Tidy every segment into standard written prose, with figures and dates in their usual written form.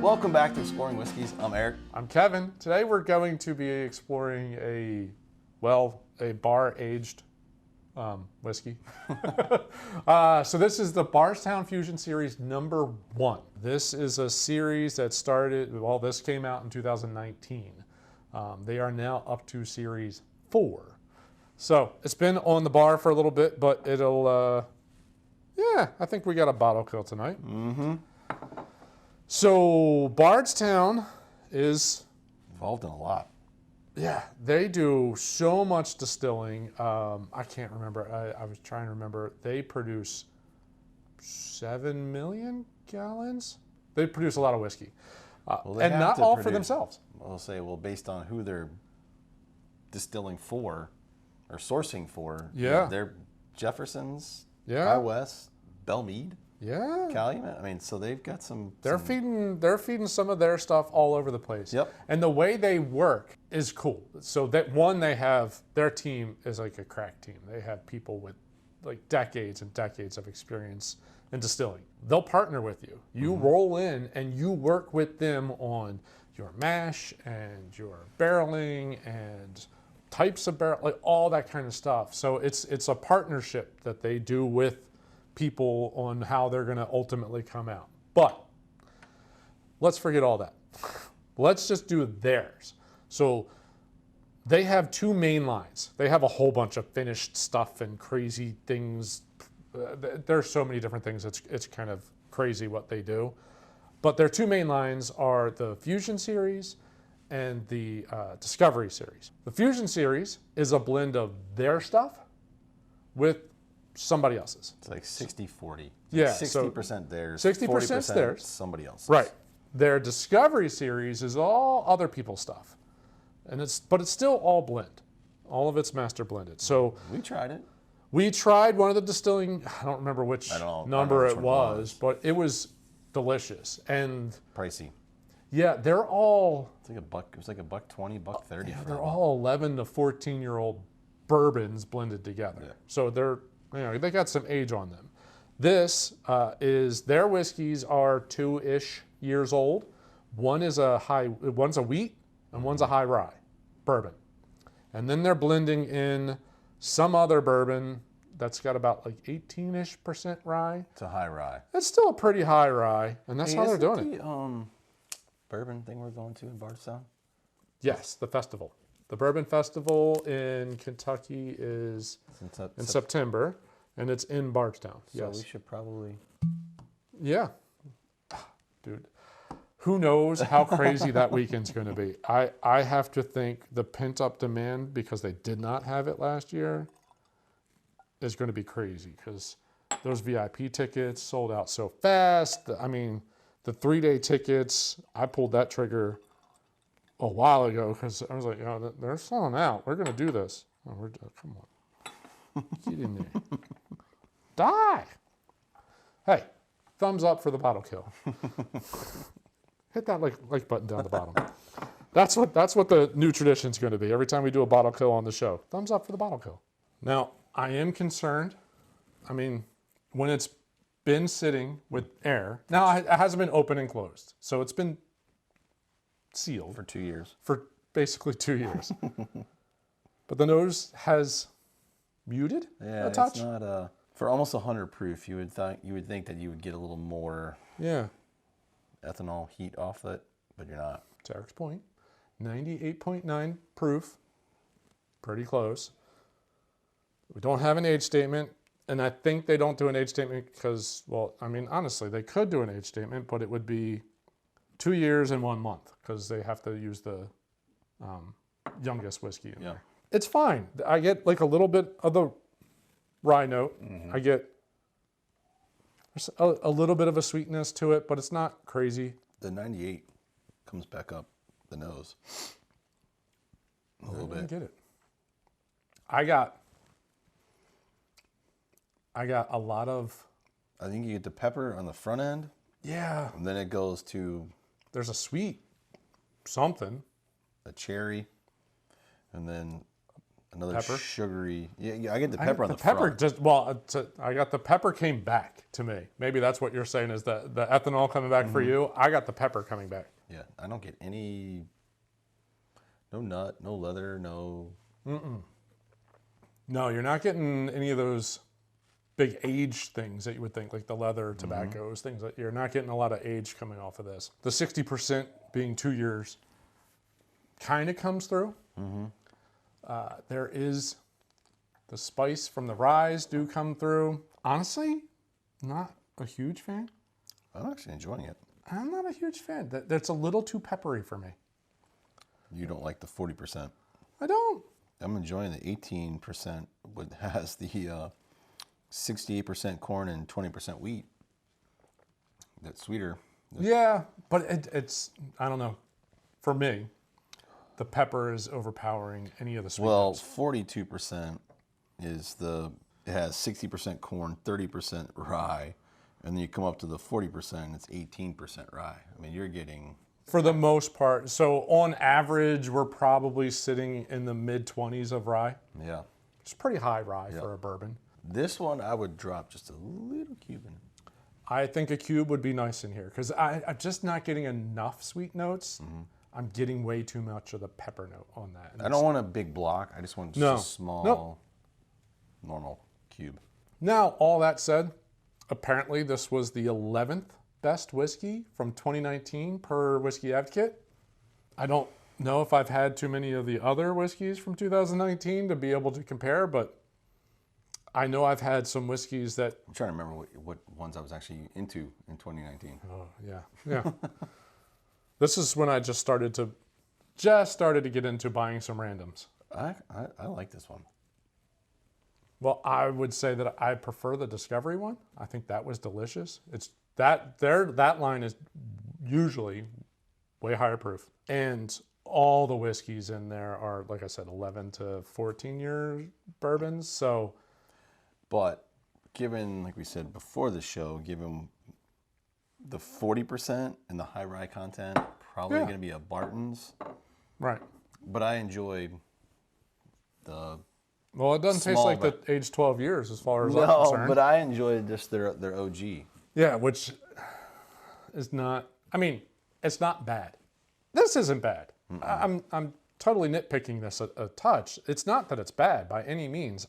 Welcome back to Exploring Whiskeys. I'm Eric. I'm Kevin. Today we're going to be exploring a bar-aged whiskey. So this is the Bardstown Fusion Series #1. This is a series that started, this came out in 2019. They are now up to Series 4. So it's been on the bar for a little bit, but it'll, I think we got a bottle kill tonight. Mm-hmm. So Bardstown is involved in a lot. Yeah, they do so much distilling. I can't remember. I was trying to remember. They produce 7 million gallons. They produce a lot of whiskey, and not all for themselves. I'll say, based on who they're distilling for or sourcing for. Yeah, they're Jefferson's, yeah, High West, Belmead. Yeah, Calumet. I mean, so they've got some. They're feeding some of their stuff all over the place. Yep. And the way they work is cool. So that they have their team is like a crack team. They have people with like decades and decades of experience in distilling. They'll partner with you. You roll in and you work with them on your mash and your barreling and types of barrel, like all that kind of stuff. So it's a partnership that they do with people on how they're going to ultimately come out. But let's forget all that. Let's just do theirs. So they have 2 main lines. They have a whole bunch of finished stuff and crazy things. There's so many different things. It's kind of crazy what they do. But their 2 main lines are the Fusion Series and the Discovery Series. The Fusion Series is a blend of their stuff with somebody else's. It's like 60-40. Yeah, 60% theirs, 60% theirs, somebody else's. Right. Their Discovery Series is all other people's stuff, but it's still all blend. All of it's master blended. So we tried it. We tried one of the distilling. I don't remember which number it was, but it was delicious and pricey. Yeah, they're all. It's like $1. It was like $1.20, $1.30. Yeah, they're all 11 to 14-year-old bourbons blended together. Yeah. So they're. They got some age on them. This is their whiskeys are 2-ish years old. One's a wheat and one's a high-rye bourbon. And then they're blending in some other bourbon that's got about like 18-ish% rye. It's a high-rye. It's still a pretty high rye, and that's how they're doing it. Bourbon thing we're going to in Bardstown? Yes, the festival. The Bourbon Festival in Kentucky is in September, and it's in Bardstown. So we should probably... Yeah. Dude, who knows how crazy that weekend's going to be. I have to think the pent-up demand, because they did not have it last year, is going to be crazy, because those VIP tickets sold out so fast. I mean, the 3-day tickets, I pulled that trigger a while ago because I was like, they're selling out. We're going to do this. Come on. Get in there. Die. Hey, thumbs up for the bottle kill. Hit that like button down the bottom. That's what the new tradition is going to be. Every time we do a bottle kill on the show, thumbs up for the bottle kill. Now, I am concerned. I mean, when it's been sitting with air, now it hasn't been open and closed. So it's been sealed for 2 years. For basically 2 years. But the nose has muted a touch. It's not for almost 100 proof. You would think that you would get a little more ethanol heat off it, but you're not. To Eric's point, 98.9 proof, pretty close. We don't have an age statement, and I think they don't do an age statement because, honestly, they could do an age statement, but it would be 2 years and 1 month because they have to use the youngest whiskey in there. It's fine. I get like a little bit of the rye note. I get a little bit of a sweetness to it, but it's not crazy. The 98 comes back up the nose a little bit. I get it. I got a lot of... I think you get the pepper on the front end. Yeah. And then it goes to... There's a sweet something. A cherry. And then another pepper. Sugary. Yeah, I get the pepper on the pepper front. I got the pepper came back to me. Maybe that's what you're saying is the ethanol coming back for you. I got the pepper coming back. Yeah, I don't get any. No nut, no leather, no. No, you're not getting any of those big age things that you would think, like the leather, tobaccos, things that you're not getting a lot of age coming off of this. The 60% being 2 years kind of comes through. There is the spice from the ryes do come through. Honestly, not a huge fan. I'm actually enjoying it. I'm not a huge fan. That's a little too peppery for me. You don't like the 40%. I don't. I'm enjoying the 18%, which has the 68% corn and 20% wheat. That's sweeter. Yeah, but it's, I don't know. For me, the pepper is overpowering any of the sweet Well, notes. 42% is it has 60% corn, 30% rye, and then you come up to the 40% and it's 18% rye. I mean, you're getting... For the most part. So on average, we're probably sitting in the mid-20s of rye. Yeah. It's pretty high rye for a bourbon. This one, I would drop just a little cube in. I think a cube would be nice in here because I'm just not getting enough sweet notes. I'm getting way too much of the pepper note on that. I don't want a big block. I just want just a small, normal cube. Now, all that said, apparently this was the 11th best whiskey from 2019 per Whiskey Advocate. I don't know if I've had too many of the other whiskeys from 2019 to be able to compare, but I know I've had some whiskeys that... I'm trying to remember what ones I was actually into in 2019. Oh, yeah. This is when I just started to get into buying some randoms. I like this one. Well, I would say that I prefer the Discovery one. I think that was delicious. It's that line is usually way higher proof. And all the whiskeys in there are, like I said, 11 to 14 year bourbons. So, but given, like we said before the show, given the 40% and the high rye content, probably going to be a Barton's. Right. But I enjoyed the... Well, it doesn't taste like the age 12 years as far as I'm concerned. No, but I enjoyed just their OG. Yeah, which is not... I mean, it's not bad. This isn't bad. I'm totally nitpicking this a touch. It's not that it's bad by any means.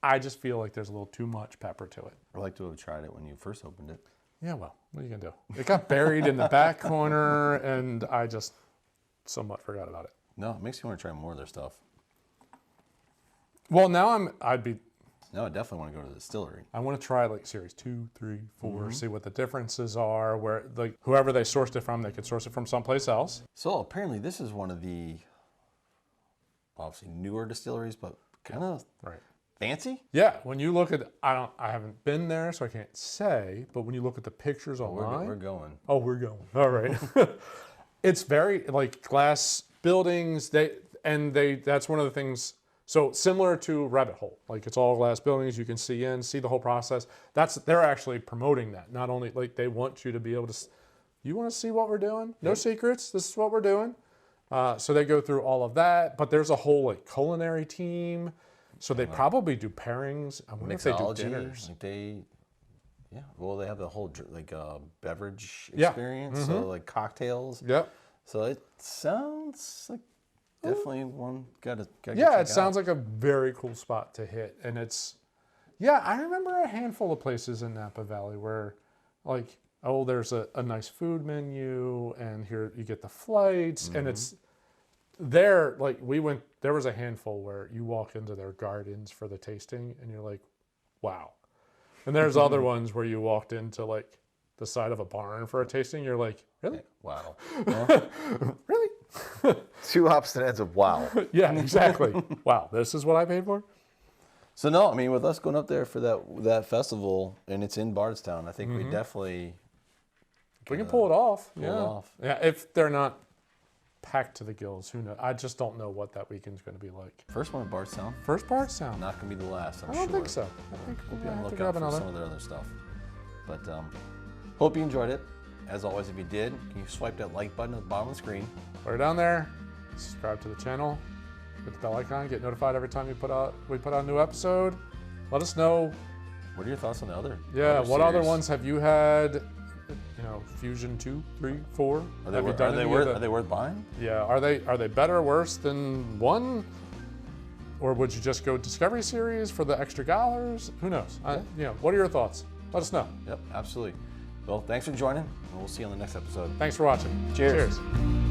I just feel like there's a little too much pepper to it. I'd like to have tried it when you first opened it. Yeah, well, what are you going to do? It got buried in the back corner, and I just somewhat forgot about it. No, it makes me want to try more of their stuff. Well, now No, I definitely want to go to the distillery. I want to try like series 2, 3, 4, see what the differences are, where like whoever they sourced it from, they could source it from someplace else. So apparently this is one of the obviously newer distilleries, but kind of fancy. Yeah, when you look at, I haven't been there, so I can't say, but when you look at the pictures online. We're going. Oh, we're going. All right. It's very like glass buildings. That's one of the things. So similar to Rabbit Hole, like it's all glass buildings. You can see the whole process. They're actually promoting that. Not only like they want you to be able to, you want to see what we're doing? No secrets. This is what we're doing. So they go through all of that, but there's a whole like culinary team. So they probably do pairings. I wonder if they do dinners. Like they have the whole like beverage experience. So like cocktails. Yep. So it sounds like definitely one gotta it sounds like a very cool spot to hit. And I remember a handful of places in Napa Valley where like, there's a nice food menu and here you get the flights and it's there. Like there was a handful where you walk into their gardens for the tasting and you're like, wow. And there's other ones where you walked into like the side of a barn for a tasting. You're like, really? Wow. Really? Two opposite ends of wow. Yeah, exactly. Wow, this is what I paid for? So no, I mean, with us going up there for that festival, and it's in Bardstown, I think we definitely... We can pull it off. Pull it off. Yeah, if they're not packed to the gills, who knows? I just don't know what that weekend's going to be like. First one at Bardstown. First Bardstown. Not going to be the last, I'm I sure. don't think so. I think we'll be we'll on the have to lookout grab for another. some of their other stuff. But hope you enjoyed it. As always, if you did, can you swipe that like button at the bottom of the screen? Put it down there. Subscribe to the channel. hit the bell icon, get notified every time we put out a new episode. Let us know. What are your thoughts on the other? What other series? ones have you had? Fusion 2, 3, 4. Are they worth buying? Yeah, are they better or worse than 1? Or would you just go Discovery Series for the extra dollars? Who knows? What are your thoughts? Let us know. Yep, absolutely. Well, thanks for joining, and we'll see you on the next episode. Thanks for watching. Cheers. Cheers.